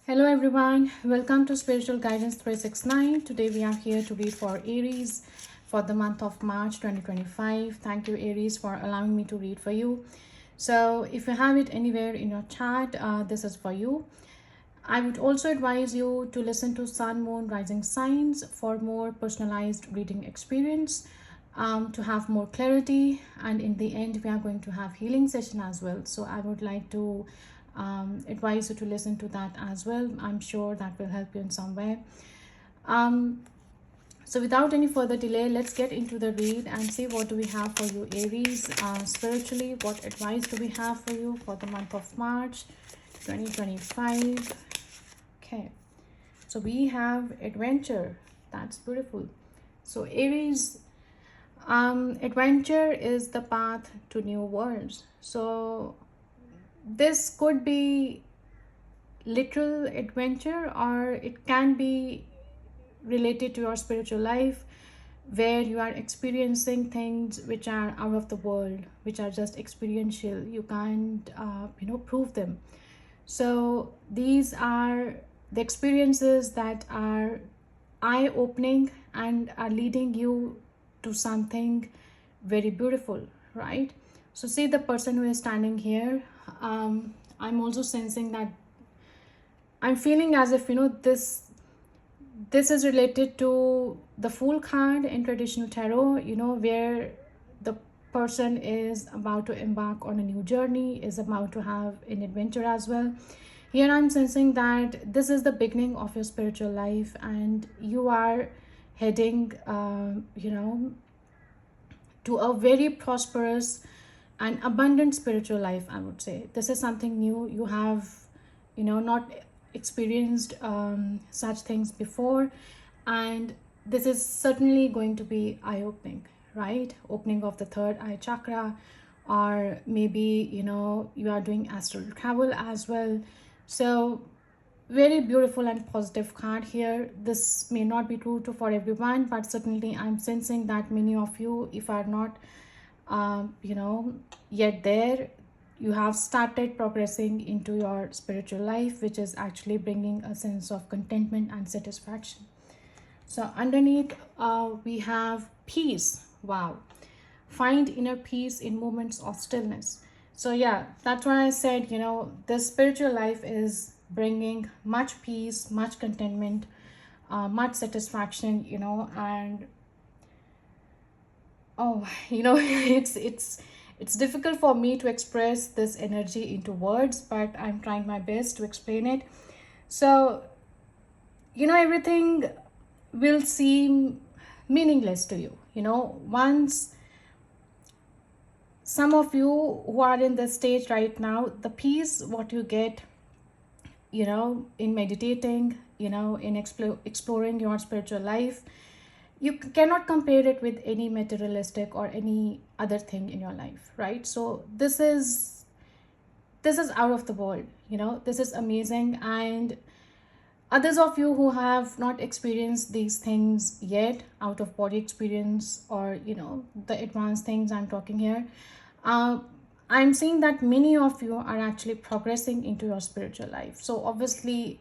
Hello everyone, welcome to Spiritual Guidance 369. Today we are here to read for Aries for the month of March 2025. Thank you Aries for allowing me to read for you. So if you have it anywhere in your chart, this is for you. I would also advise you to listen to Sun, Moon, Rising signs for more personalized reading experience, to have more clarity, and in the end we are going to have healing session as well. So I would like to advise you to listen to that as well. I'm sure that will help you in some way. um, so without any further delay, let's get into the read and see what do we have for you Aries. Spiritually, what advice do we have for you for the month of March 2025? Okay, so we have adventure. That's beautiful. So Aries, adventure is the path to new worlds. So this could be literal adventure, or it can be related to your spiritual life, where you are experiencing things which are out of the world, which are just experiential. You can't prove them. So these are the experiences that are eye opening and are leading you to something very beautiful, right? So see the person who is standing here. I'm also sensing that I'm feeling as if this is related to the Fool card in traditional tarot, where the person is about to embark on a new journey, is about to have an adventure as well. Here I'm sensing that this is the beginning of your spiritual life, and you are heading, to a very prosperous and abundant spiritual life. I would say this is something new. You have, not experienced such things before, and this is certainly going to be eye-opening, right? Opening of the third eye chakra, or maybe you are doing astral travel as well. So very beautiful and positive card here. This may not be true to for everyone, but certainly I'm sensing that many of you, if are not yet there, you have started progressing into your spiritual life, which is actually bringing a sense of contentment and satisfaction. So underneath, we have peace. Wow. Find inner peace in moments of stillness. So yeah, that's why I said, this spiritual life is bringing much peace, much contentment, much satisfaction, and oh, it's difficult for me to express this energy into words, but I'm trying my best to explain it. So everything will seem meaningless to you, once some of you who are in this stage right now, the peace what you get, in meditating, in exploring your spiritual life, you cannot compare it with any materialistic or any other thing in your life, right? So this is out of the world, this is amazing. And others of you who have not experienced these things yet, out of body experience, or the advanced things I'm talking here, uh, I'm seeing that many of you are actually progressing into your spiritual life. So obviously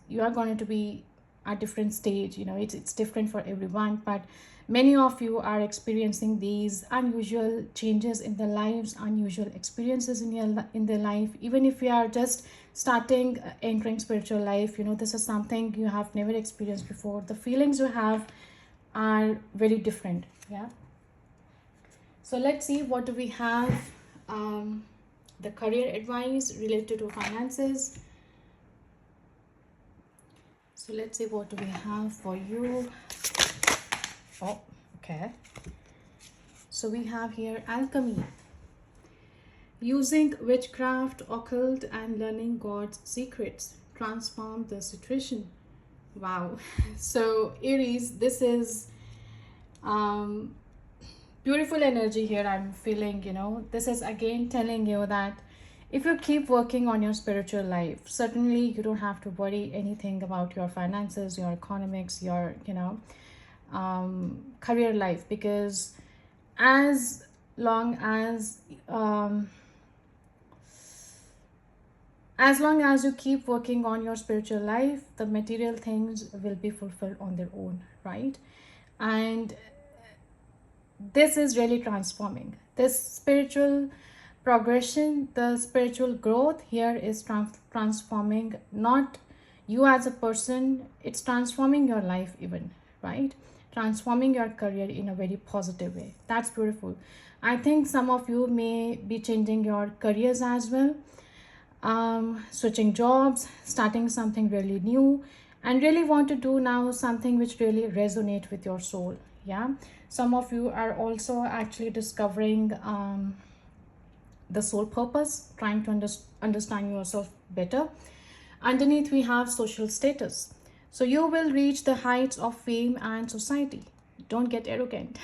you are going to be a different stage, it's different for everyone, but many of you are experiencing these unusual changes in their lives, unusual experiences in their life. Even if you are just starting, entering spiritual life, this is something you have never experienced before. The feelings you have are very different. Yeah. So let's see what do we have. The career advice related to finances. So let's see what do we have for you. Oh, okay. So we have here alchemy. Using witchcraft, occult, and learning God's secrets transform the situation. Wow. So Aries, this is beautiful energy here. I'm feeling, this is again telling you that if you keep working on your spiritual life, certainly you don't have to worry anything about your finances, your economics, your career life, because as long as As long as you keep working on your spiritual life, the material things will be fulfilled on their own, right? And this is really transforming. This spiritual progression, the spiritual growth here is transforming not you as a person, it's transforming your life, even, right? Transforming your career in a very positive way. That's beautiful. I think some of you may be changing your careers as well, switching jobs, starting something really new, and really want to do now something which really resonate with your soul. Yeah, some of you are also actually discovering the soul purpose, trying to understand yourself better. Underneath we have social status, so you will reach the heights of fame and society. Don't get arrogant.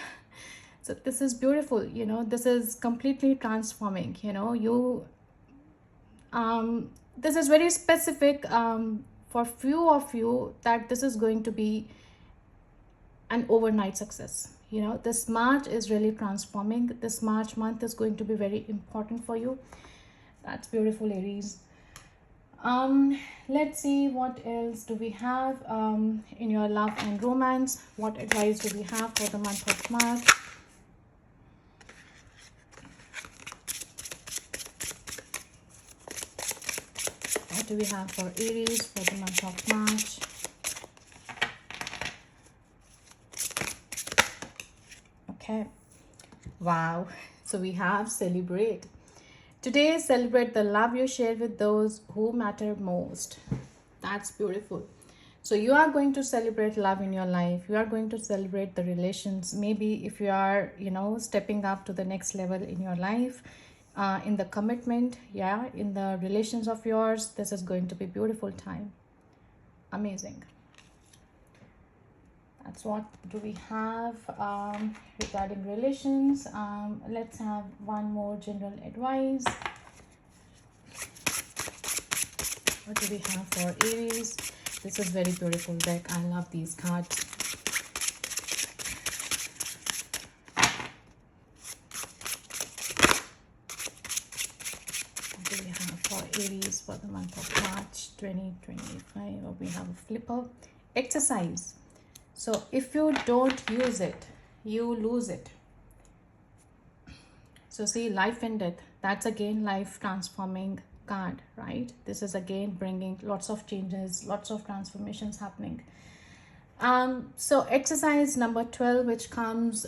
So this is beautiful, this is completely transforming. This is very specific, for few of you, that this is going to be an overnight success. This March is really transforming. This March month is going to be very important for you. That's beautiful, Aries. Let's see what else do we have in your love and romance. What advice do we have for the month of March? What do we have for Aries for the month of March? Okay. Wow. So we have celebrate. Today, celebrate the love you share with those who matter most. That's beautiful. So you are going to celebrate love in your life. You are going to celebrate the relations. Maybe if you are, stepping up to the next level in your life, in the commitment, yeah, in the relations of yours, this is going to be beautiful time. Amazing. That's what do we have regarding relations. Let's have one more general advice. What do we have for Aries? This is very beautiful deck. I love these cards. What do we have for Aries for the month of March 2025? Oh, we have a flipper. Exercise. So if you don't use it, you lose it. So see, life and death, that's again life transforming card, right? This is again bringing lots of changes, lots of transformations happening. So exercise number 12, which comes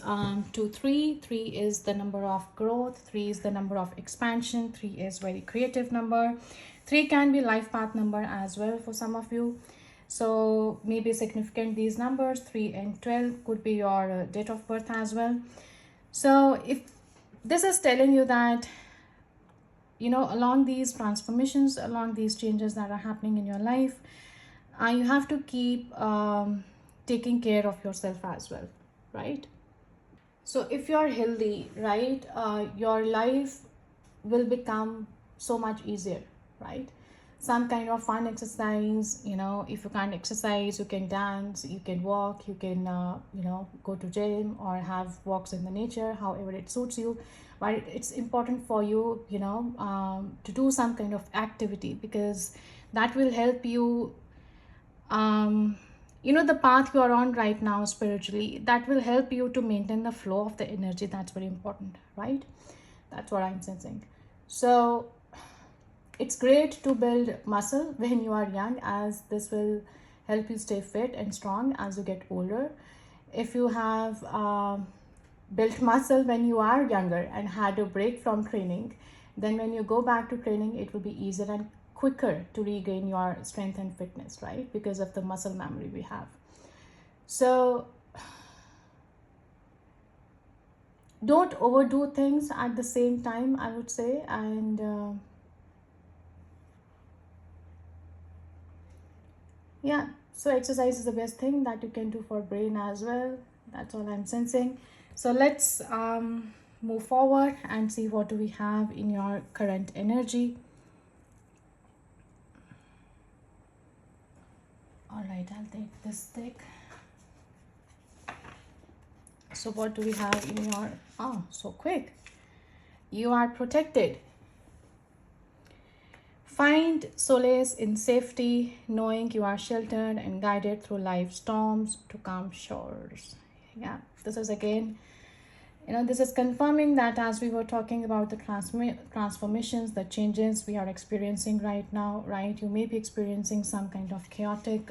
to 3. 3 is the number of growth. 3 is the number of expansion. 3 is very creative number. 3 can be life path number as well for some of you. So maybe significant these numbers, 3 and 12 could be your date of birth as well. So if this is telling you that, along these transformations, along these changes that are happening in your life, you have to keep taking care of yourself as well, right? So if you're healthy, right, your life will become so much easier, right? Some kind of fun exercise, if you can't exercise, you can dance, you can walk, you can go to gym or have walks in the nature, however it suits you. But it's important for you, to do some kind of activity, because that will help you, the path you are on right now spiritually, that will help you to maintain the flow of the energy. That's very important, right? That's what I'm sensing. So it's great to build muscle when you are young, as this will help you stay fit and strong as you get older. If you have built muscle when you are younger and had a break from training, then when you go back to training, it will be easier and quicker to regain your strength and fitness, right? Because of the muscle memory we have. So don't overdo things at the same time, I would say. And yeah, so exercise is the best thing that you can do for brain as well. That's all I'm sensing. So let's move forward and see what do we have in your current energy. All right, I'll take this stick. So what do we have in your, so quick. You are protected. Find solace in safety, knowing you are sheltered and guided through life's storms to calm shores. Yeah, this is again, this is confirming that as we were talking about the transformations, the changes we are experiencing right now, right? You may be experiencing some kind of chaotic,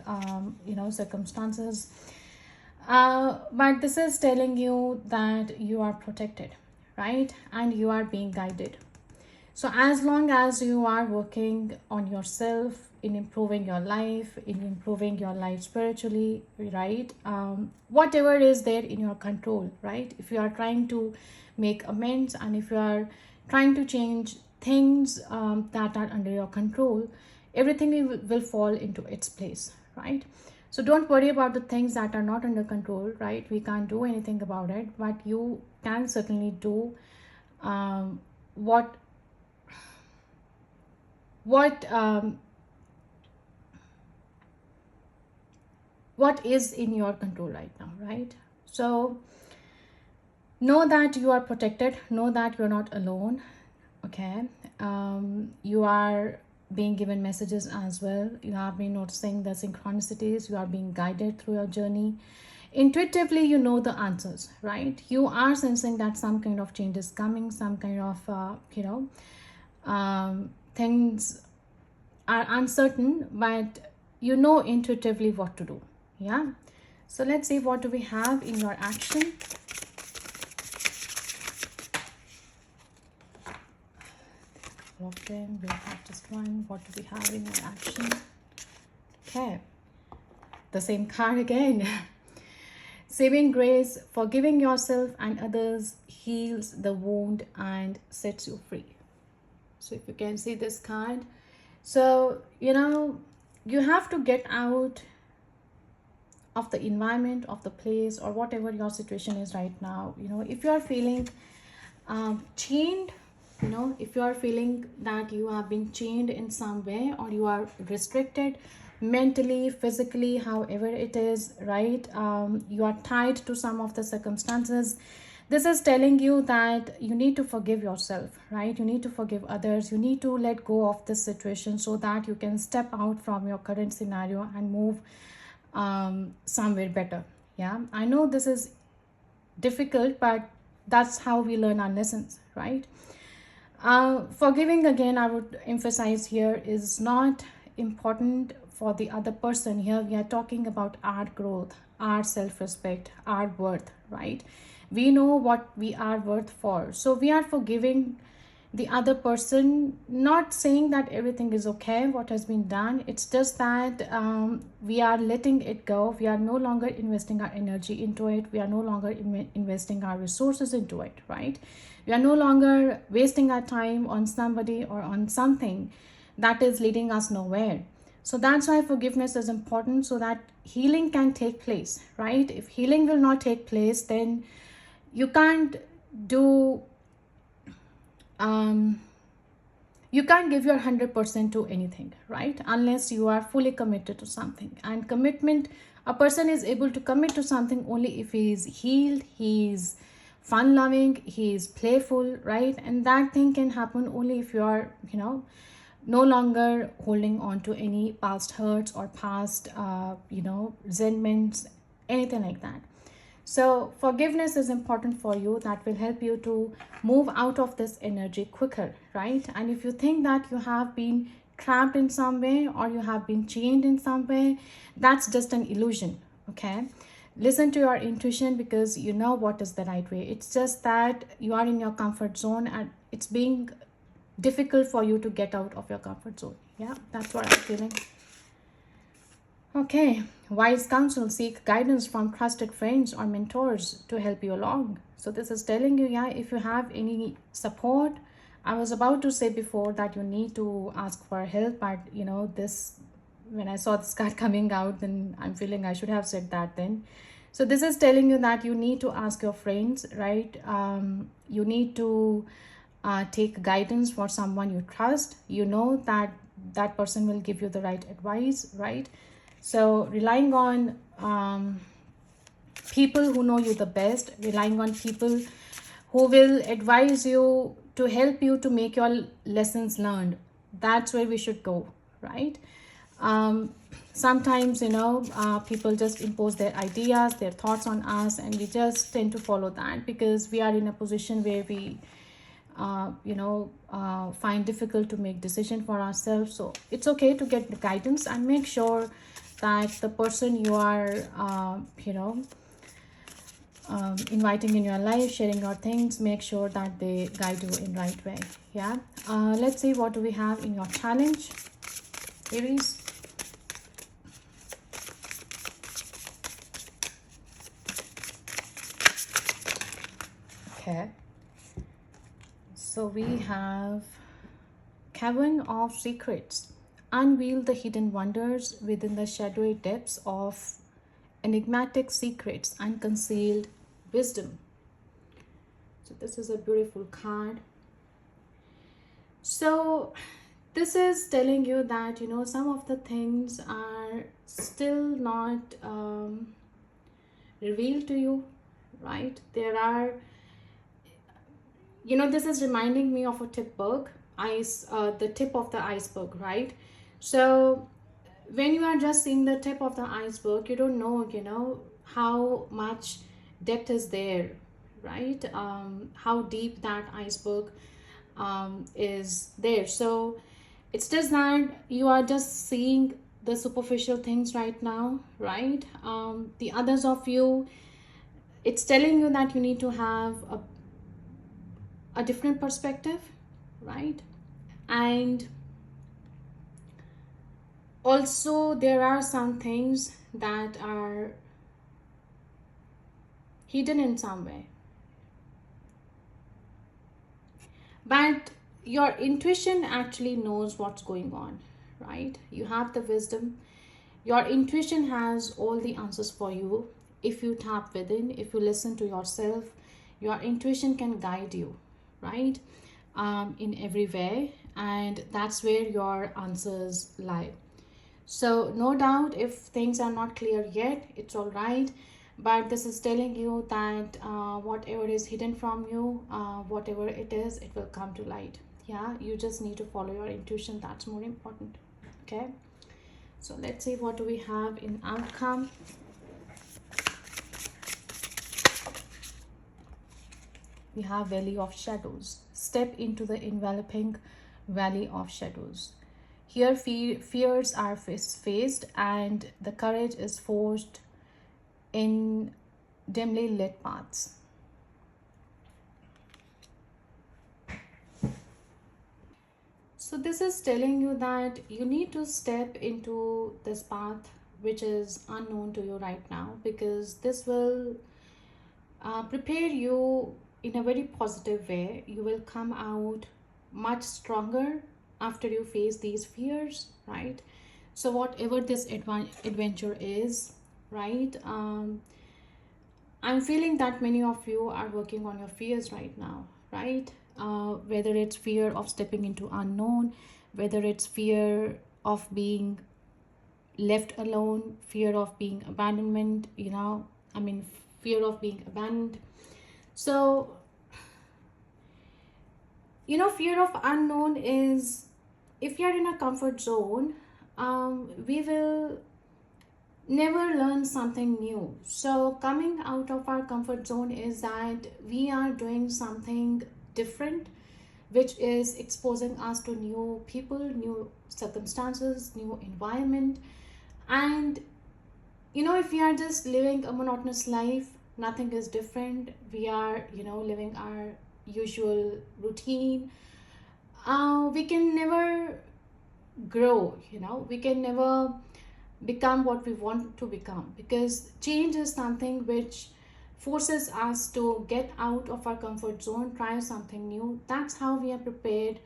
circumstances. But this is telling you that you are protected, right? And you are being guided. So as long as you are working on yourself, in improving your life spiritually, right? Whatever is there in your control, right? If you are trying to make amends, and if you are trying to change things that are under your control, everything will fall into its place, right? So don't worry about the things that are not under control, right? We can't do anything about it, but you can certainly do what what um, what is in your control right now, right? So know that you are protected, know that you're not alone. Okay. You are being given messages as well. You have been noticing the synchronicities, you are being guided through your journey. Intuitively you know the answers, right? You are sensing that some kind of change is coming, some kind of things are uncertain, but you know intuitively what to do. Yeah. So let's see, what do we have in your action? Of them, we have just one. What do we have in your action? Okay, the same card again. Saving grace, forgiving yourself and others heals the wound and sets you free. So if you can see this card, so you have to get out of the environment, of the place, or whatever your situation is right now. If you are feeling chained, if you are feeling that you have been chained in some way, or you are restricted mentally, physically, however it is, right? You are tied to some of the circumstances. This is telling you that you need to forgive yourself, right? You need to forgive others. You need to let go of this situation so that you can step out from your current scenario and move somewhere better. Yeah, I know this is difficult, but that's how we learn our lessons, right? Forgiving, again, I would emphasize here, is not important for the other person. Here we are talking about our growth, our self-respect, our worth, right? We know what we are worth for, so we are forgiving the other person, not saying that everything is okay what has been done. It's just that we are letting it go. We are no longer investing our energy into it. We are no longer investing our resources into it, right? We are no longer wasting our time on somebody or on something that is leading us nowhere. So that's why forgiveness is important, so that healing can take place, right? If healing will not take place, then you can't do you can't give your 100% to anything, right? Unless you are fully committed to something. And commitment, a person is able to commit to something only if he is healed, he is fun loving, he is playful, right? And that thing can happen only if you are no longer holding on to any past hurts or past resentments, anything like that. So forgiveness is important for you. That will help you to move out of this energy quicker, right? And if you think that you have been trapped in some way, or you have been chained in some way, that's just an illusion. Okay, listen to your intuition, because you know what is the right way. It's just that you are in your comfort zone, and it's being difficult for you to get out of your comfort zone. Yeah, that's what I'm feeling. Okay, wise counsel, seek guidance from trusted friends or mentors to help you along. So this is telling you, yeah, if you have any support, I was about to say before that you need to ask for help, but this, when I saw this card coming out, then I'm feeling I should have said that then. So this is telling you that you need to ask your friends, right? You need to take guidance for someone you trust. You know that that person will give you the right advice, right? So relying on people who know you the best, relying on people who will advise you, to help you to make your lessons learned that's where we should go, right? um, Sometimes, people just impose their ideas, their thoughts on us, and we just tend to follow that because we are in a position where we find difficult to make decision for ourselves. So it's okay to get guidance and make sure that the person you are inviting in your life, sharing your things, make sure that they guide you in right way. Yeah. Let's see what do we have in your challenge, Aries. Okay, so we have Cavern of Secrets. Unveil the hidden wonders within the shadowy depths of enigmatic secrets and concealed wisdom. So this is a beautiful card. So this is telling you that some of the things are still not revealed to you, right? There are, this is reminding me of a tipberg ice, the tip of the iceberg, right? So when you are just seeing the tip of the iceberg, you don't know, how much depth is there, right? How deep that iceberg is there. So it's just that you are just seeing the superficial things right now, right? The others of you, it's telling you that you need to have a different perspective, right? And also there are some things that are hidden in some way, but your intuition actually knows what's going on, right? You have the wisdom. Your intuition has all the answers for you. If you tap within, if you listen to yourself, your intuition can guide you, right? In every way, and that's where your answers lie. So, no doubt, if things are not clear yet, it's all right. But this is telling you that whatever is hidden from you, whatever it is, it will come to light. Yeah, you just need to follow your intuition. That's more important. Okay. So, let's see what do we have in outcome. We have Valley of Shadows. Step into the enveloping Valley of Shadows. Here, fears are faced, and the courage is forged in dimly lit paths. So, this is telling you that you need to step into this path which is unknown to you right now, because this will prepare you in a very positive way. You will come out much stronger after you face these fears, right? So, whatever this adventure is, right? I'm feeling that many of you are working on your fears right now, right? Whether it's fear of stepping into unknown, whether it's fear of being left alone, fear of being abandonment, I mean, fear of being abandoned. So, fear of unknown is, if you're in a comfort zone, we will never learn something new. So, coming out of our comfort zone is that we are doing something different, which is exposing us to new people, new circumstances, new environment. And if we are just living a monotonous life, nothing is different. We are, living our usual routine. We can never grow, we can never become what we want to become, because change is something which forces us to get out of our comfort zone, try something new. That's how we are prepared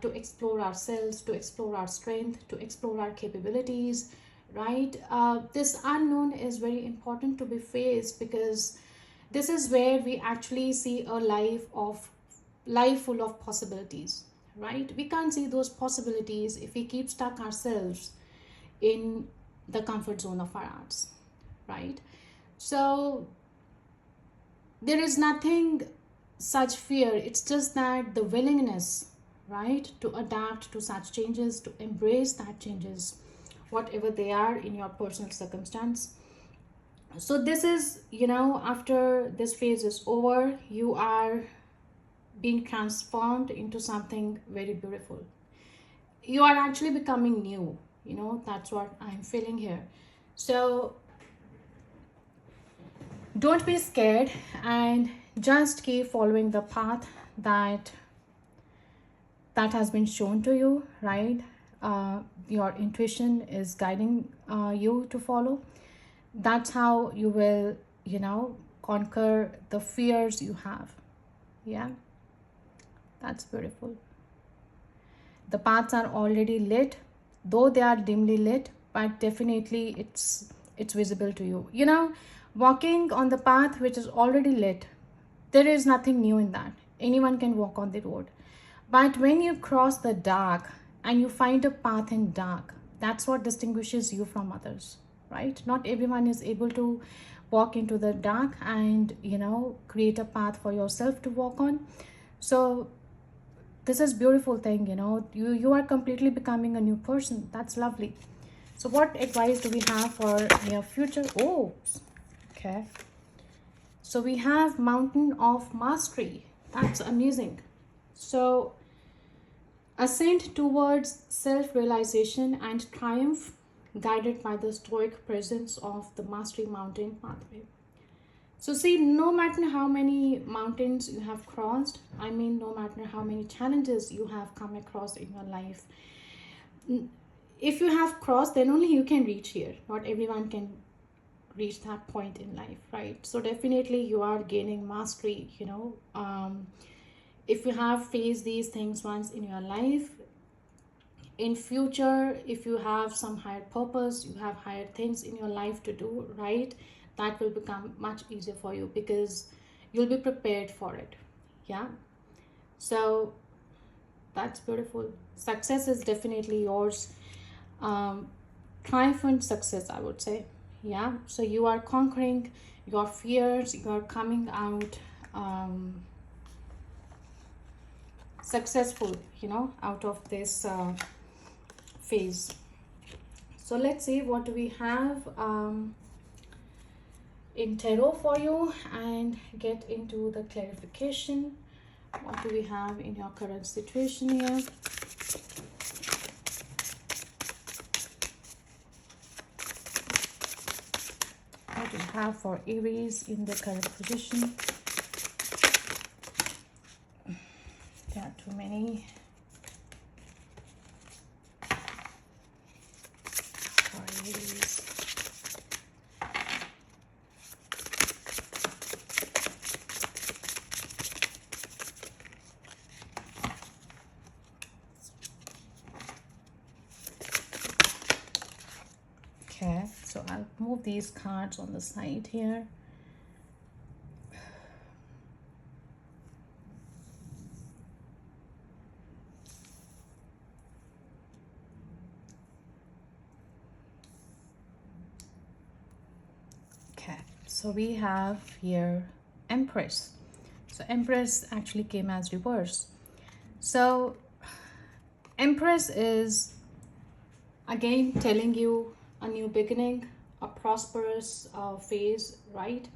to explore ourselves, to explore our strength, to explore our capabilities, right? This unknown is very important to be faced, because this is where we actually see a life full of possibilities, right? We can't see those possibilities if we keep stuck ourselves in the comfort zone of our arts, right? So there is nothing such fear, it's just that the willingness, right? To adapt to such changes, to embrace that changes, whatever they are in your personal circumstance. So this is, after this phase is over, you are being transformed into something very beautiful. You are actually becoming new, that's what I'm feeling here. So don't be scared, and just keep following the path that has been shown to you, right? Your intuition is guiding you to follow. That's how you will, conquer the fears you have. Yeah, that's beautiful. The paths are already lit, though they are dimly lit, but definitely it's visible to you. Walking on the path which is already lit, there is nothing new in that. Anyone can walk on the road. But when you cross the dark and you find a path in dark, that's what distinguishes you from others, right? Not everyone is able to walk into the dark and, create a path for yourself to walk on. So this is beautiful thing, you are completely becoming a new person. That's lovely. So what advice do we have for near future? Oh, okay. So we have mountain of mastery. That's amazing. So ascend towards self-realization and triumph, guided by the stoic presence of the mastery mountain pathway. So see, no matter how many mountains you have crossed, I mean, no matter how many challenges you have come across in your life, if you have crossed, then only you can reach here. Not everyone can reach that point in life, right? So definitely you are gaining mastery, if you have faced these things once in your life, in future, if you have some higher purpose, you have higher things in your life to do, right, that will become much easier for you because you'll be prepared for it. Yeah, so that's beautiful. Success is definitely yours. um, Triumphant success, I would say. Yeah, so you are conquering your fears, you are coming out successful, out of this phase. So let's see what we have in tarot for you and get into the clarification. What do we have in your current situation here? What do you have for Aries in the current position? There are too many. For Aries. Okay, so I'll move these cards on the side here. Okay, so we have here Empress. So Empress actually came as reverse. So Empress is again telling you a new beginning, a prosperous phase, right?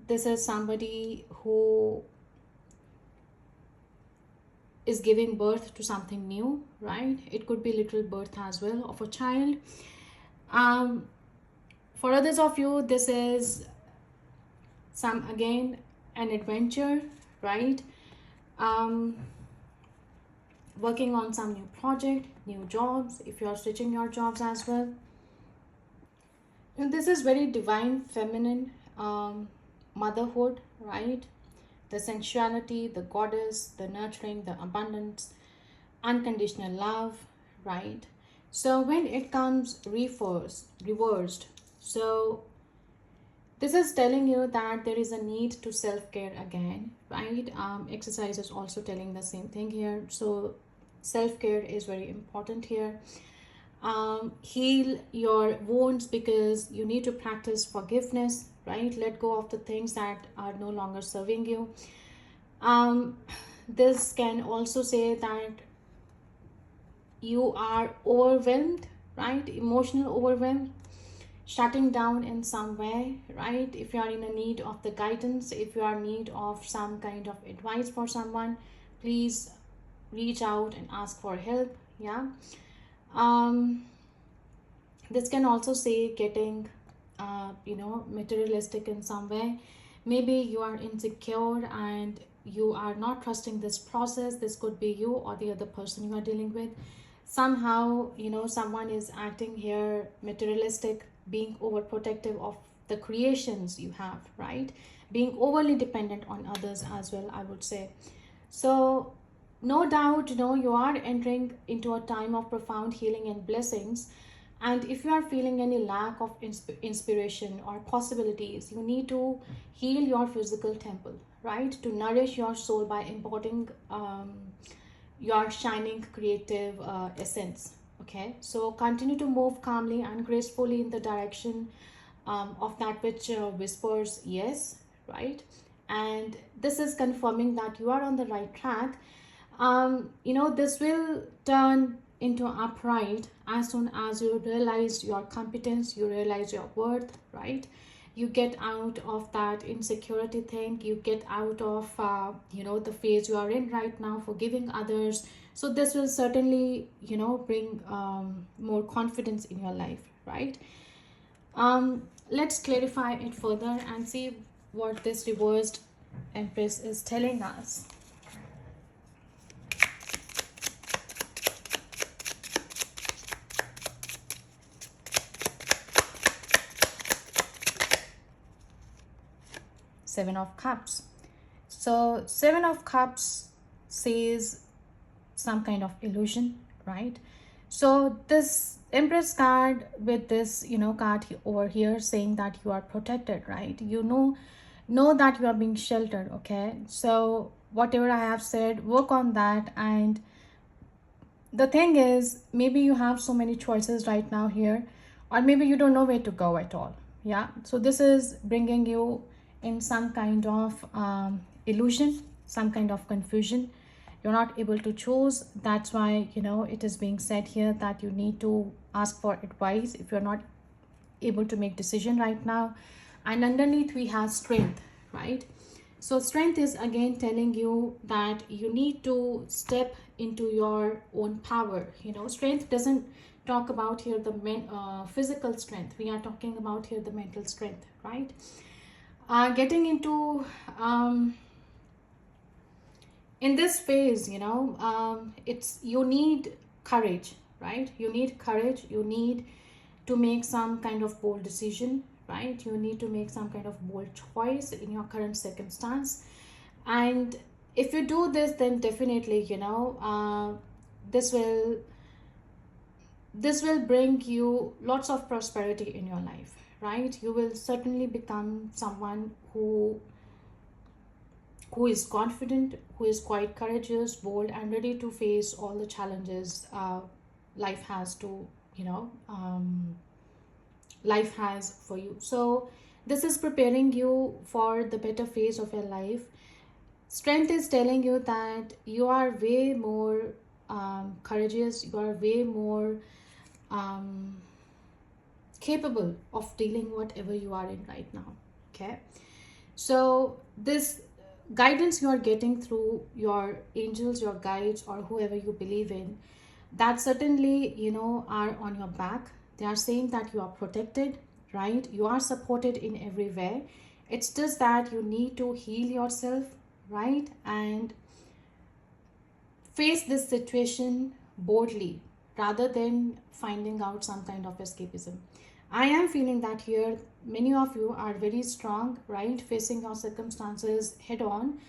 This is somebody who is giving birth to something new, right? It could be literal birth as well of a child. For others of you, this is again an adventure, right? um, Working on some new project, new jobs, if you are switching your jobs as well. And this is very divine feminine, motherhood, right? The sensuality, the goddess, the nurturing, the abundance, unconditional love, right? So when it comes reversed, so this is telling you that there is a need to self-care again, right? Exercise is also telling the same thing here. So self-care is very important here. Heal your wounds because you need to practice forgiveness, right? Let go of the things that are no longer serving you. um, This can also say that you are overwhelmed, right? Emotional overwhelmed, shutting down in some way, right? If you are in a need of the guidance, if you are in need of some kind of advice for someone, please reach out and ask for help. Yeah. um this can also say getting materialistic in some way. Maybe you are insecure and you are not trusting this process. This could be you or the other person you are dealing with. Somehow, someone is acting here materialistic, being overprotective of the creations you have, right? Being overly dependent on others as well, I would say. So no doubt, you are entering into a time of profound healing and blessings. And if you are feeling any lack of inspiration or possibilities, you need to heal your physical temple, right? To nourish your soul by importing your shining creative essence. Okay, so continue to move calmly and gracefully in the direction of that which whispers yes, right? And this is confirming that you are on the right track. This will turn into upright as soon as you realize your competence, you realize your worth, right? You get out of that insecurity thing, you get out of the phase you are in right now, forgiving others. So this will certainly bring more confidence in your life, right? Let's clarify it further and see what this reversed empress is telling us. Seven of Cups. So Seven of Cups says some kind of illusion, right? So this Empress card with this card over here saying that you are protected, right? Know that you are being sheltered. Okay, so whatever I have said, work on that. And the thing is, maybe you have so many choices right now here, or maybe you don't know where to go at all. Yeah, so this is bringing you in some kind of illusion, some kind of confusion. You're not able to choose. That's why it is being said here that you need to ask for advice if you're not able to make decision right now. And underneath we have strength, right? So strength is again telling you that you need to step into your own power. Strength doesn't talk about here the physical strength. We are talking about here the mental strength, right? Getting into in this phase, it's you need courage, right? You need courage. You need to make some kind of bold decision, right? You need to make some kind of bold choice in your current circumstance. And if you do this, then definitely this will bring you lots of prosperity in your life, right? You will certainly become someone who is confident, who is quite courageous, bold, and ready to face all the challenges life has to, life has for you. So this is preparing you for the better phase of your life. Strength is telling you that you are way more courageous, you are way more um, capable of dealing whatever you are in right now. Okay, so this guidance you are getting through your angels, your guides, or whoever you believe in, that certainly are on your back. They are saying that you are protected, right? You are supported in every way. It's just that you need to heal yourself, right? And face this situation boldly rather than finding out some kind of escapism. I am feeling that here many of you are very strong, right? Facing your circumstances head on,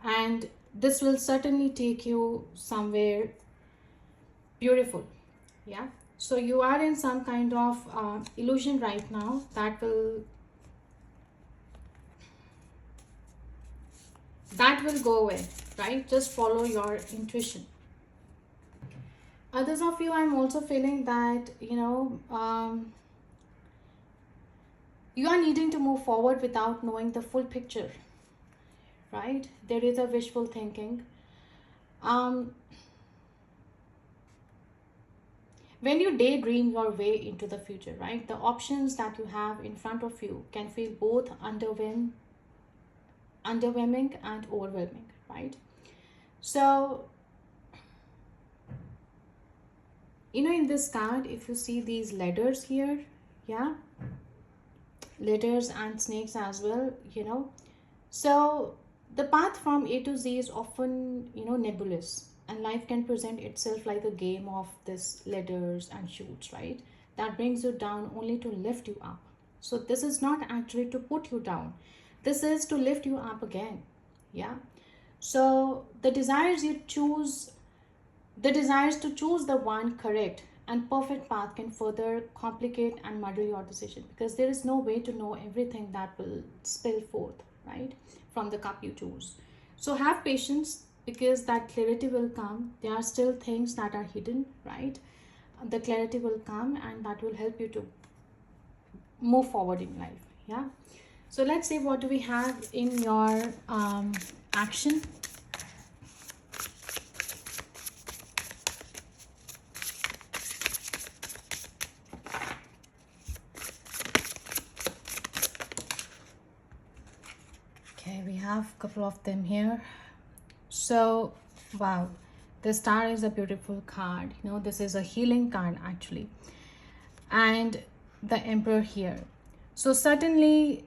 and this will certainly take you somewhere beautiful. Yeah, so you are in some kind of illusion right now that will go away, right? Just follow your intuition. Others of you, I'm also feeling that you are needing to move forward without knowing the full picture, right? There is a wishful thinking. um when you daydream your way into the future, right, the options that you have in front of you can feel both underwhelming and overwhelming, right? So, in this card, if you see these letters here, yeah, letters and snakes as well. So the path from A to Z is often, nebulous, and life can present itself like a game of this letters and shoots, right? That brings you down only to lift you up. So this is not actually to put you down. This is to lift you up again. Yeah. So the desires to choose the one correct and perfect path can further complicate and muddle your decision, because there is no way to know everything that will spill forth, right, from the cup you choose. So have patience, because that clarity will come. There are still things that are hidden, right? The clarity will come, and that will help you to move forward in life. Yeah. So let's see what do we have in your action. Okay, we have a couple of them here. So, wow, the star is a beautiful card. This is a healing card actually. And the emperor here. So, certainly,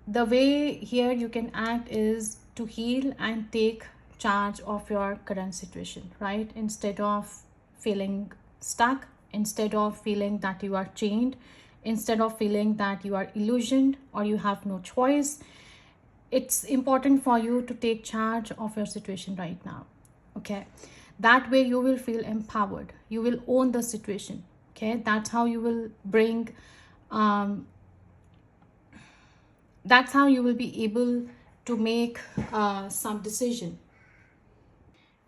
the way here you can act is to heal and take charge of your current situation, right? Instead of feeling stuck, instead of feeling that you are chained, instead of feeling that you are illusioned or you have no choice, it's important for you to take charge of your situation right now. Okay, that way you will feel empowered, you will own the situation. Okay, that's how you will bring um, that's how you will be able to make some decision.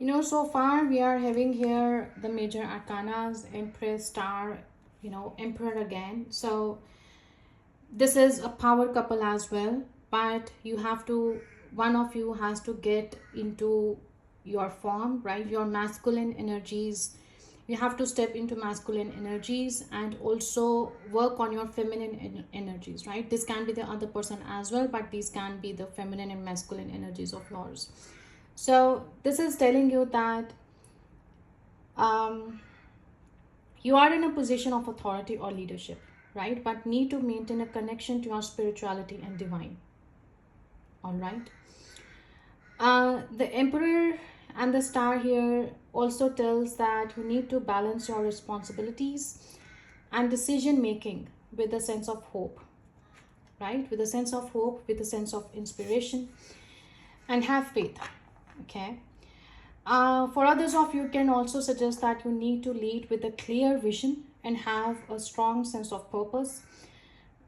So far we are having here the major arcanas, empress, star, emperor again. So this is a power couple as well, but one of you has to get into your form, right? Your masculine energies. You have to step into masculine energies and also work on your feminine energies, right? This can be the other person as well, but these can be the feminine and masculine energies of yours. So this is telling you that um, you are in a position of authority or leadership, right, but need to maintain a connection to your spirituality and divine. All right. The emperor and the star here also tells that you need to balance your responsibilities and decision making with a sense of hope, right, with a sense of hope, with a sense of inspiration, and have faith. Okay. For others of you, can also suggest that you need to lead with a clear vision and have a strong sense of purpose,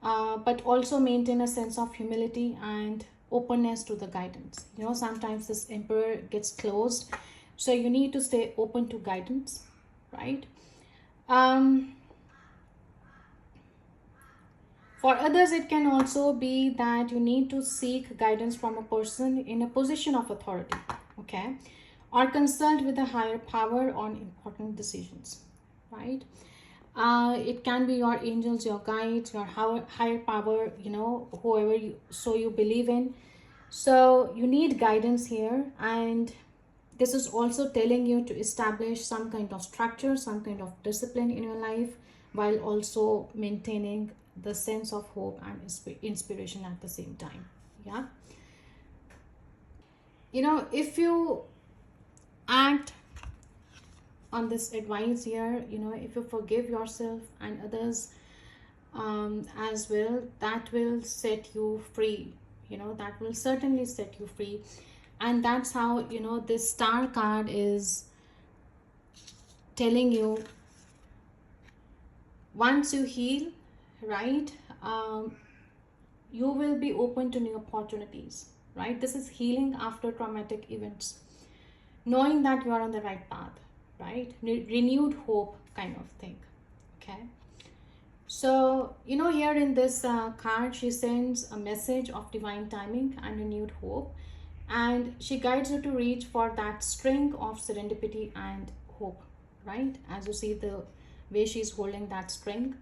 but also maintain a sense of humility and openness to the guidance. Sometimes this emperor gets closed, so you need to stay open to guidance, right? Um, for others, it can also be that you need to seek guidance from a person in a position of authority, okay, or consult with a higher power on important decisions, right? It can be your angels, your guides, your higher power, whoever you believe in. So you need guidance here, and this is also telling you to establish some kind of structure, some kind of discipline in your life, while also maintaining the sense of hope and inspiration at the same time. Yeah. If you act on this advice here, if you forgive yourself and others as well, that will set you free. That will certainly set you free. And that's how, this star card is telling you, once you heal, right, you will be open to new opportunities, right? This is healing after traumatic events, knowing that you are on the right path, right? Renewed hope kind of thing. Okay. So, here in this card, she sends a message of divine timing and renewed hope. and she guides you to reach for that string of serendipity and hope, right? As you see the way she's holding that string.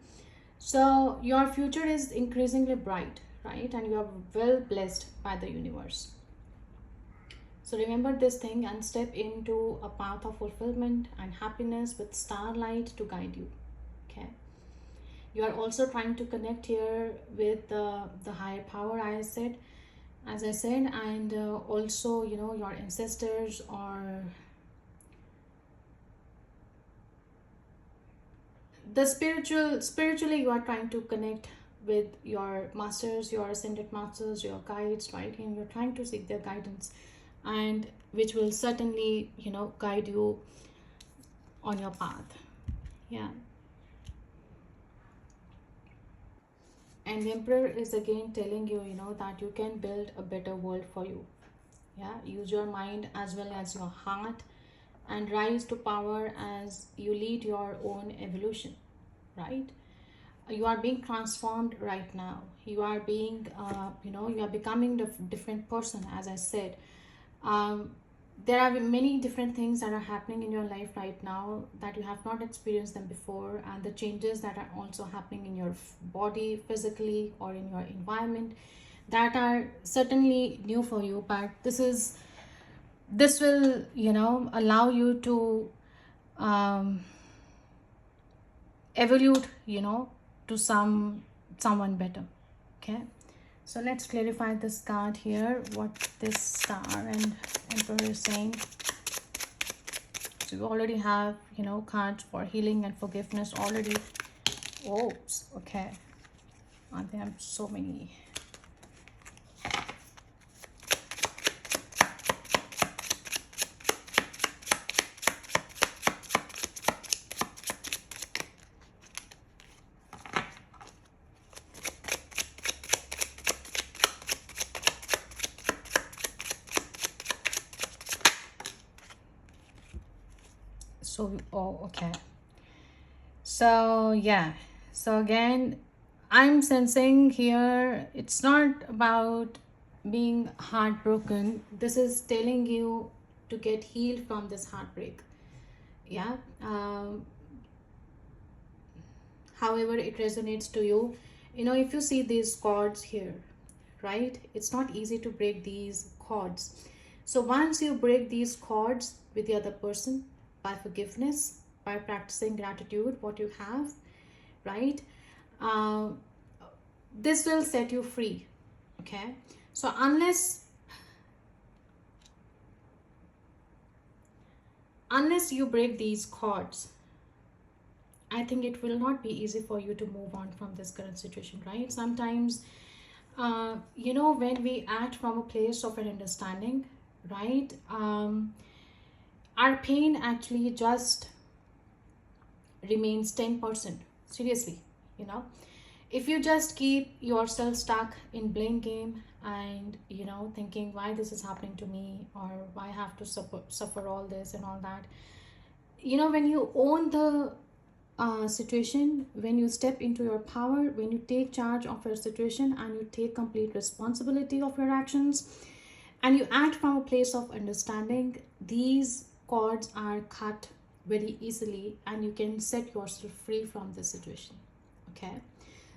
So your future is increasingly bright, right? And you are well blessed by the universe. So remember this thing and step into a path of fulfillment and happiness with starlight to guide you. Okay. You are also trying to connect here with the higher power, as I said, and also, you know, your ancestors, or the spiritually you are trying to connect with your masters, your ascended masters, your guides, right? And you're trying to seek their guidance, and which will certainly, you know, guide you on your path. Yeah. And emperor is again telling you, you know, that you can build a better world for you. Yeah, use your mind as well as your heart and rise to power as you lead your own evolution, right? You are being transformed right now. You are being, you know, you are becoming a different person, as I said. um, there are many different things that are happening in your life right now that you have not experienced them before, and the changes that are also happening in your body physically or in your environment that are certainly new for you. But this will, you know, allow you to um, evolve, you know, to someone better. Okay. So let's clarify this card here, what this star and emperor is saying. So we already have, you know, cards for healing and forgiveness already. Oops, okay. And there are so many. So, oh, okay. So, yeah. So, again, I'm sensing here it's not about being heartbroken. This is telling you to get healed from this heartbreak. Yeah. However it resonates to you. You know, if you see these chords here, right, it's not easy to break these chords. So once you break these chords with the other person by forgiveness, by practicing gratitude what you have, right, uh, this will set you free. Okay. So unless you break these chords, I think it will not be easy for you to move on from this current situation, right? Sometimes, you know, when we act from a place of an understanding, right, our pain actually just remains 10%. Seriously, you know, if you just keep yourself stuck in blame game and, you know, thinking why this is happening to me, or why I have to suffer all this and all that, you know, when you own the situation, when you step into your power, when you take charge of your situation and you take complete responsibility of your actions and you act from a place of understanding, these cords are cut very easily and you can set yourself free from this situation. Okay.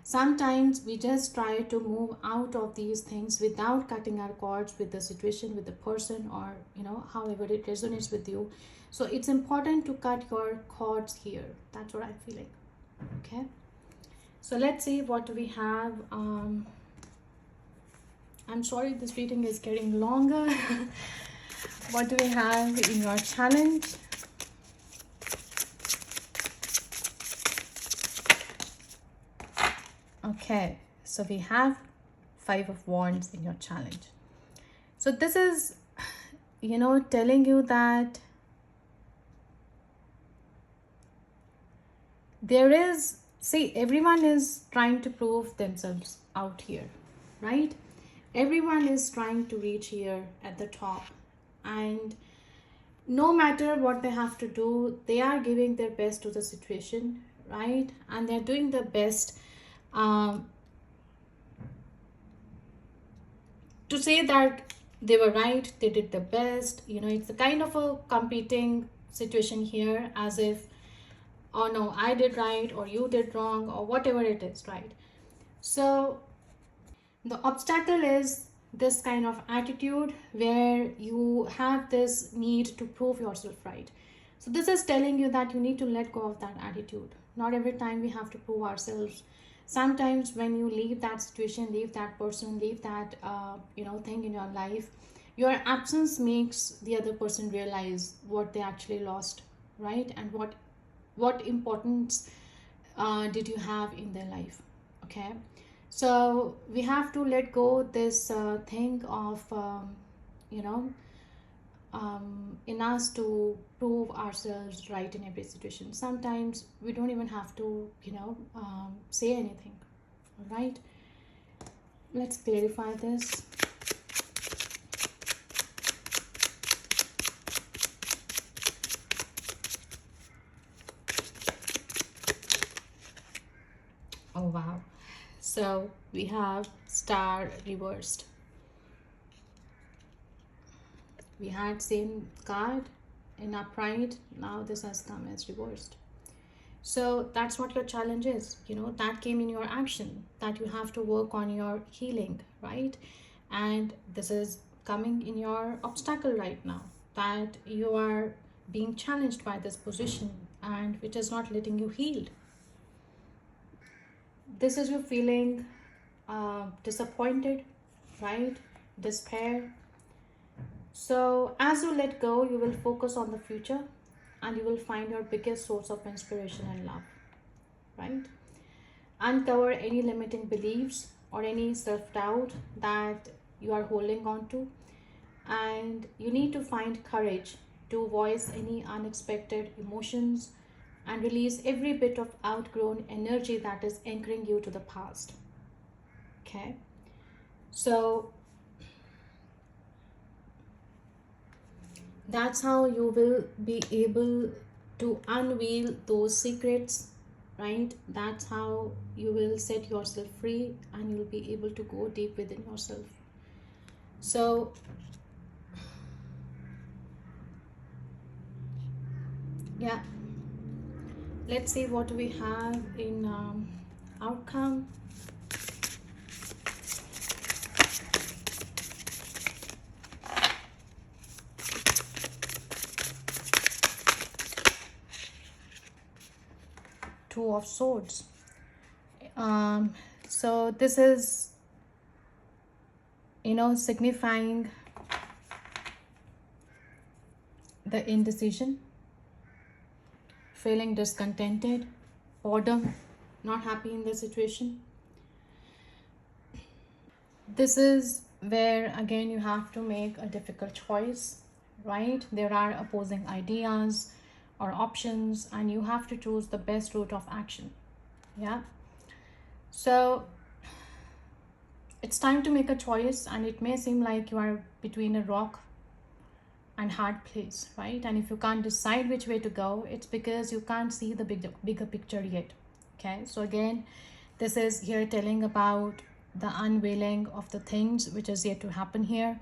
Sometimes we just try to move out of these things without cutting our cords with the situation, with the person, or, you know, however it resonates with you. So it's important to cut your cords here. That's what I'm feeling. Okay. So let's see what we have. I'm sorry this reading is getting longer. What do we have in your challenge? Okay, so we have Five of Wands in your challenge. So this is, you know, telling you that there is, see, everyone is trying to prove themselves out here, right? Everyone is trying to reach here at the top, and no matter what they have to do, they are giving their best to the situation, right? And they're doing their best um, to say that They were right, they did the best. It's a kind of a competing situation here, as if, oh no, I did right or you did wrong or whatever it is, right? So the obstacle is this kind of attitude where you have this need to prove yourself right. So this is telling you that you need to let go of that attitude. Not every time we have to prove ourselves. Sometimes when you leave that situation, leave that person, leave that thing in your life, your absence makes the other person realize what they actually lost, right? And what importance did you have in their life. Okay, so we have to let go this thing of you know in us to prove ourselves right in every situation. Sometimes we don't even have to say anything. All right, let's clarify this. Oh wow, so we have star reversed. We had same card in upright, now this has come as reversed. So that's what your challenge is. That came in your action, that you have to work on your healing, right? And this is coming in your obstacle right now, that you are being challenged by this position and which is not letting you heal. This is you feeling disappointed, right? Despair. So, as you let go, you will focus on the future and you will find your biggest source of inspiration and love, right? Uncover any limiting beliefs or any self doubt that you are holding on to, and you need to find courage to voice any unexpected emotions and release every bit of outgrown energy that is anchoring you to the past. Okay, so that's how you will be able to unveil those secrets, right? That's how you will set yourself free and you'll be able to go deep within yourself. So yeah, let's see what we have in outcome. Two of swords. um so this is signifying the indecision, feeling discontented, boredom, not happy in the situation. This is where again you have to make a difficult choice, right? There are opposing ideas or options and you have to choose the best route of action. Yeah, so it's time to make a choice and it may seem like you are between a rock and hard place, right? And if you can't decide which way to go, it's because you can't see the bigger picture yet. Okay, so again, this is here telling about the unveiling of the things which is yet to happen here.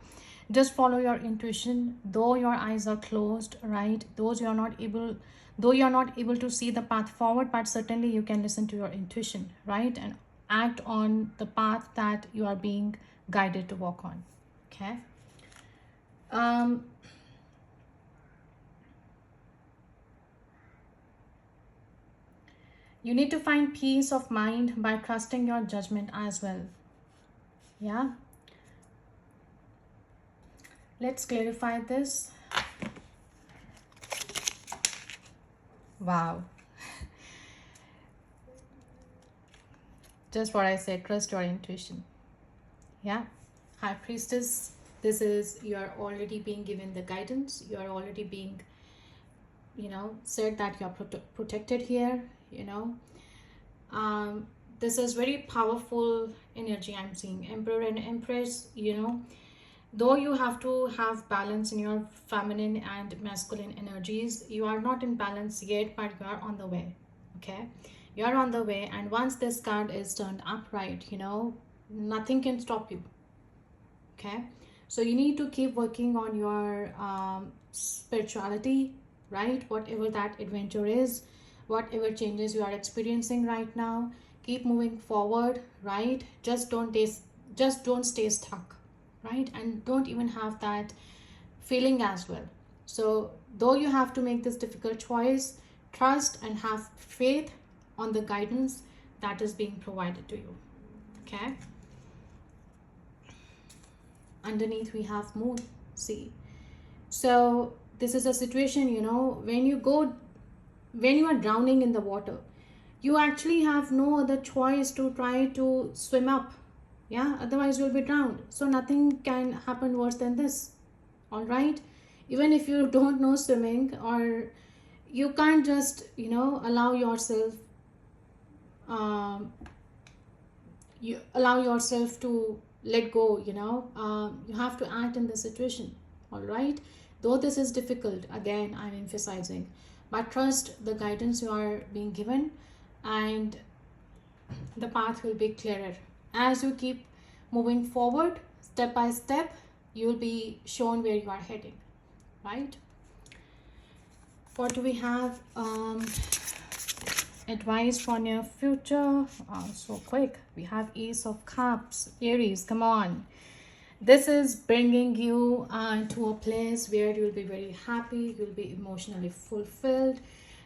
Just follow your intuition, though your eyes are closed, right? Though you're not able to see the path forward, but certainly you can listen to your intuition, right? And act on the path that you are being guided to walk on. Okay, um you need to find peace of mind by trusting your judgment as well. Yeah, let's clarify this. Wow, just what I said, trust your intuition. Yeah, high priestess, this is you are already being given the guidance, you are already being said that you are protected here. um this is very powerful energy I'm seeing. Emperor and empress, though you have to have balance in your feminine and masculine energies, you are not in balance yet, but you are on the way. Okay, you are on the way, and once this card is turned upright, nothing can stop you. Okay, So you need to keep working on your spirituality, right? Whatever that adventure is, whatever changes you are experiencing right now, keep moving forward, right? Just don't stay stuck, right? And don't even have that feeling as well. So though you have to make this difficult choice, trust and have faith on the guidance that is being provided to you. Okay. Underneath we have moon. See, so this is a situation, when you are drowning in the water, you actually have no other choice to try to swim up. Yeah, otherwise you'll be drowned. So nothing can happen worse than this. All right, even if you don't know swimming, or you can't just allow yourself, um, you allow yourself to let go. You have to act in this situation. All right, though this is difficult, again I'm emphasizing, but trust the guidance you are being given, and the path will be clearer as you keep moving forward. Step by step you'll be shown where you are heading, right? What do we have? Advice for near future. So quick. We have Ace of Cups. Aries, come on. This is bringing you to a place where you'll be very happy, you'll be emotionally fulfilled,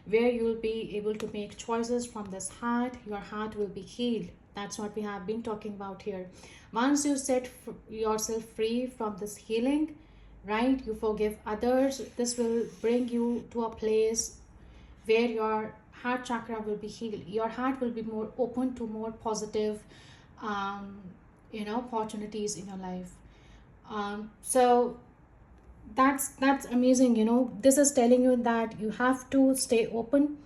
where you'll be able to make choices from this heart. Your heart will be healed. That's what we have been talking about here. Once you set yourself free from this healing, right, you forgive others, this will bring you to a place where your heart chakra will be healed. Your heart will be more open to more positive um, opportunities in your life. So that's amazing. This is telling you that you have to stay open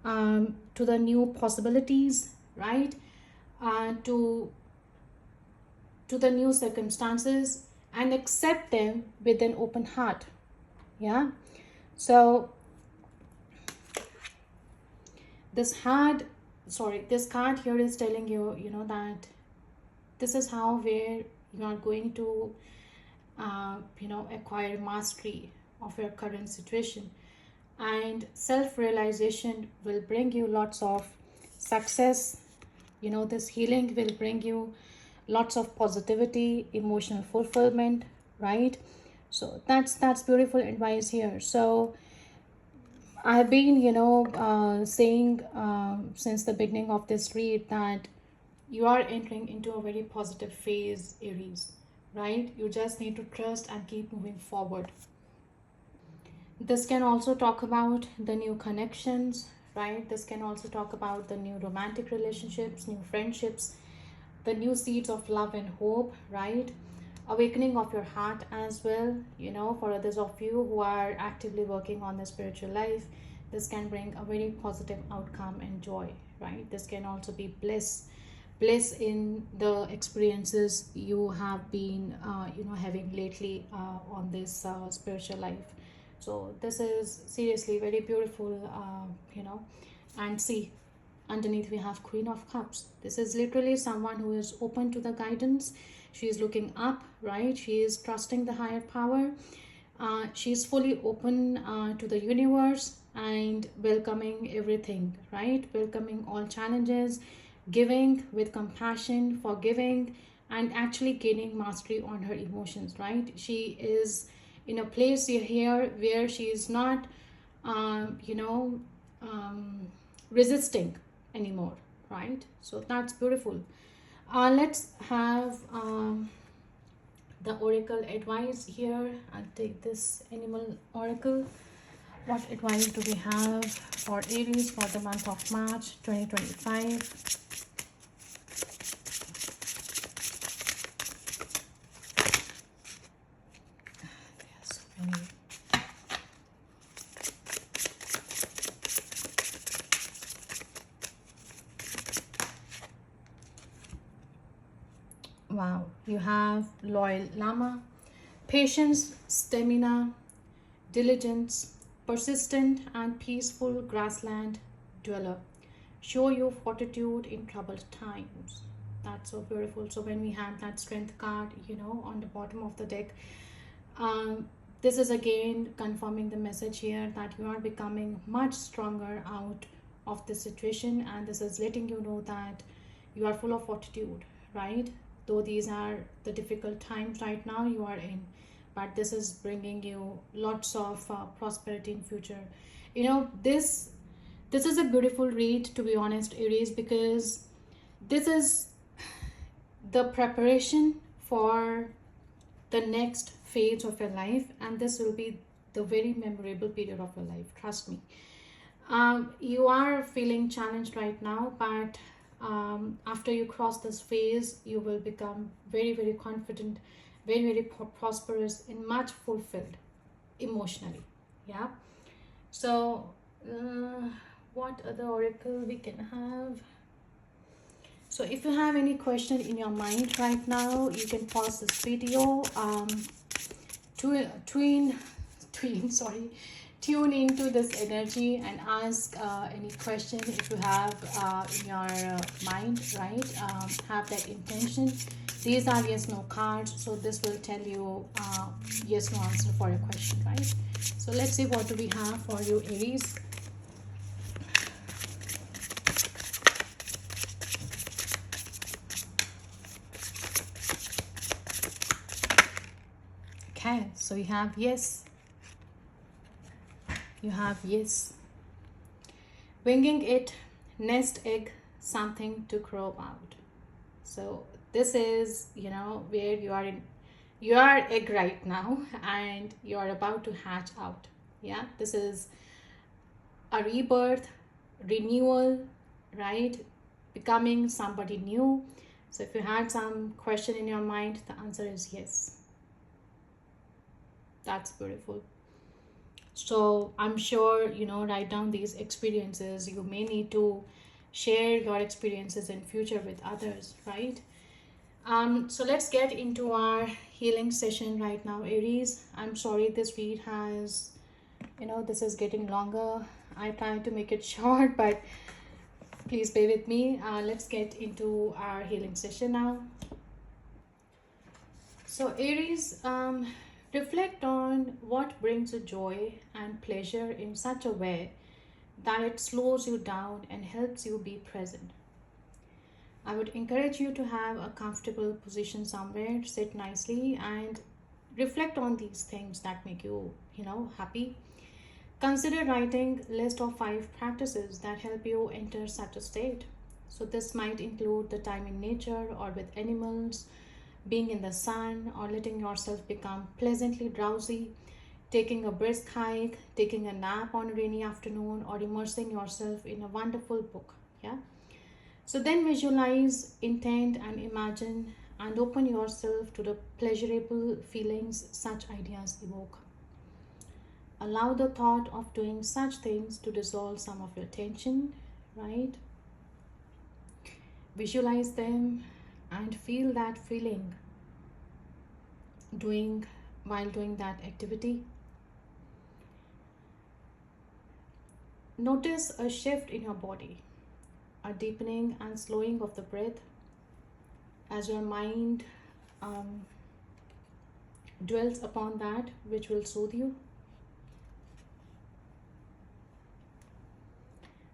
to the new possibilities, right? To the new circumstances, and accept them with an open heart. Yeah. So this card here is telling you, that this is how where you are going to acquire mastery of your current situation, and self-realization will bring you lots of success. This healing will bring you lots of positivity, emotional fulfillment, right? So that's beautiful advice here. So I've been, saying since the beginning of this read that you are entering into a very positive phase, Aries, right? You just need to trust and keep moving forward. This can also talk about the new connections, right? This can also talk about the new romantic relationships, new friendships, the new seeds of love and hope, right? Awakening of your heart as well. For others of you who are actively working on the spiritual life, this can bring a very positive outcome and joy, right? This can also be bliss in the experiences you have been having lately on this spiritual life. So this is seriously very beautiful. And see, underneath we have Queen of Cups. This is literally someone who is open to the guidance. She is looking up, right? She is trusting the higher power. She is fully open to the universe and welcoming everything, right? Welcoming all challenges, giving with compassion, forgiving, and actually gaining mastery on her emotions, right? She is in a place here where she is not, um, you know, um, resisting anymore, right? So that's beautiful. Let's have the oracle advice here. I'll take this animal oracle. What advice do we have for Aries for the month of March 2025? Yes, many. Wow, you have loyal llama, patience, stamina, diligence, persistent and peaceful grassland dweller. Show your fortitude in troubled times. That's so beautiful. So when we have that strength card, on the bottom of the deck, this is again confirming the message here that you are becoming much stronger out of this situation, and this is letting you know that you are full of fortitude, right? Though these are the difficult times right now you are in, but this is bringing you lots of prosperity in future. This is a beautiful read, to be honest, Aries, because this is the preparation for the next phase of your life, and this will be the very memorable period of your life, trust me. You are feeling challenged right now, but after you cross this phase you will become very very confident, very very prosperous, and much fulfilled emotionally. Yeah. So what other oracle we can have? So if you have any question in your mind right now, you can pause this video, tween tween sorry tune into this energy and ask any question if you have in your mind, right? Have that intention. These are yes no cards, so this will tell you yes no answer for your question, right? So let's see what do we have for you, Aries. Okay, so you have yes, winging it, nest egg, something to grow out. So this is, where you are egg right now, and you are about to hatch out. Yeah, this is a rebirth, renewal, right? Becoming somebody new. So if you had some question in your mind, the answer is yes. That's beautiful. So I'm sure, write down these experiences. You may need to share your experiences in future with others, right? So let's get into our healing session right now, Aries. I'm sorry this read has, this is getting longer. I try to make it short, but please bear with me. Let's get into our healing session now. So Aries, reflect on what brings you joy and pleasure in such a way that it slows you down and helps you be present. I would encourage you to have a comfortable position somewhere, sit nicely, and reflect on these things that make you, happy. Consider writing list of 5 practices that help you enter such a state. So this might include the time in nature or with animals, being in the sun, or letting yourself become pleasantly drowsy, taking a brisk hike, taking a nap on a rainy afternoon, or immersing yourself in a wonderful book. Yeah. So then visualize, intend, and imagine, and open yourself to the pleasurable feelings such ideas evoke. Allow the thought of doing such things to dissolve some of your tension, right? Visualize them and feel that feeling doing while doing that activity. Notice a shift in your body, a deepening and slowing of the breath as your mind um, dwells upon that which will soothe you.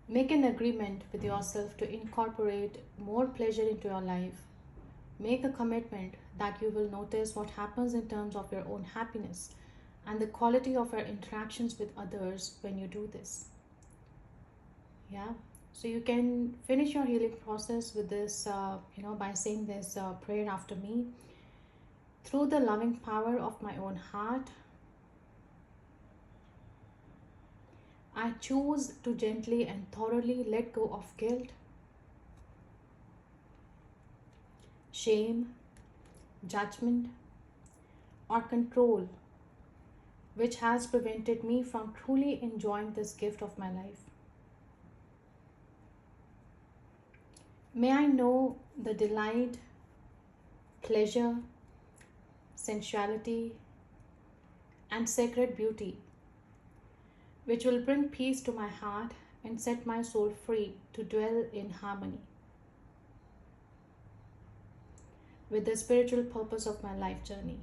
Make an agreement with yourself to incorporate more pleasure into your life. Make a commitment that you will notice what happens in terms of your own happiness and the quality of your interactions with others when you do this. Yeah. So you can finish your healing process with this, by saying this prayer after me. Through the loving power of my own heart, I choose to gently and thoroughly let go of guilt, shame, judgment, or control, which has prevented me from truly enjoying this gift of my life. May I know the delight, pleasure, sensuality, and sacred beauty which will bring peace to my heart and set my soul free to dwell in harmony. with the spiritual purpose of my life journey.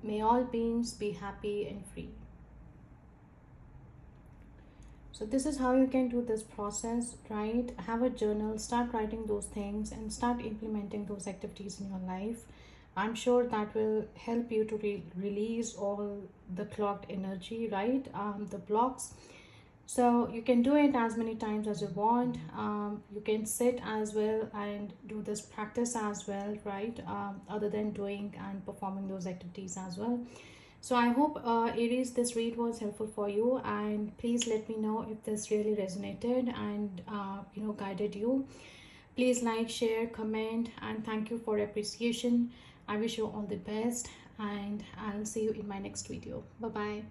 May all beings be happy and free. So this is how you can do this process, right? Have a journal, start writing those things and start implementing those activities in your life. I'm sure that will help you to release all the clogged energy, right? The blocks. So you can do it as many times as you want. You can sit as well and do this practice as well, right? Other than doing and performing those activities as well. So I hope, Aries, this read was helpful for you, and please let me know if this really resonated and guided you. Please like, share, comment, and thank you for appreciation. I wish you all the best, and I'll see you in my next video. Bye bye.